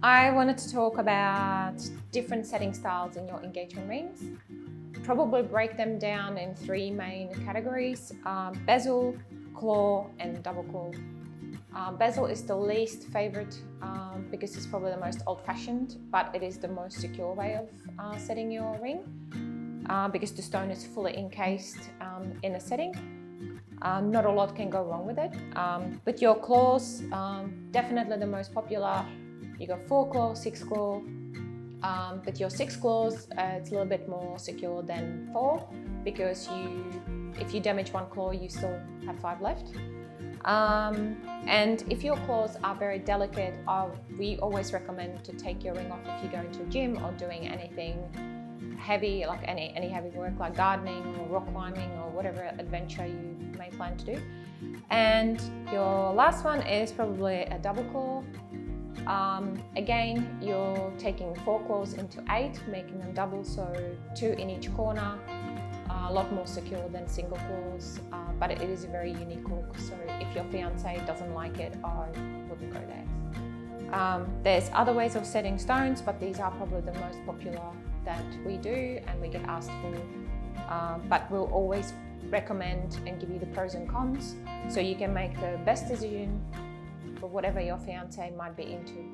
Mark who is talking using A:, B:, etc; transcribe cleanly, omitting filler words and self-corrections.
A: I wanted to talk about different setting styles in your engagement rings. Probably break them down in three main categories: bezel, claw, and double claw. Bezel is the least favorite because it's probably the most old-fashioned, but it is the most secure way of setting your ring because the stone is fully encased in a setting. Not a lot can go wrong with it. With your claws, definitely the most popular. You got 4 claw, 6 claw. With your 6 claws, it's a little bit more secure than 4 because if you damage 1 claw, you still have 5 left. And if your claws are very delicate, we always recommend to take your ring off if you're going to a gym or doing anything heavy, like any heavy work like gardening or rock climbing or whatever adventure you may plan to do. And your last one is probably a double claw. Again, you're taking 4 claws into 8, making them double, so 2 in each corner. A lot more secure than single claws, but it is a very unique look. So if your fiance doesn't like it, I wouldn't go there. There's other ways of setting stones, but these are probably the most popular that we do and we get asked for. But we'll always recommend and give you the pros and cons so you can make the best decision for whatever your fiance might be into.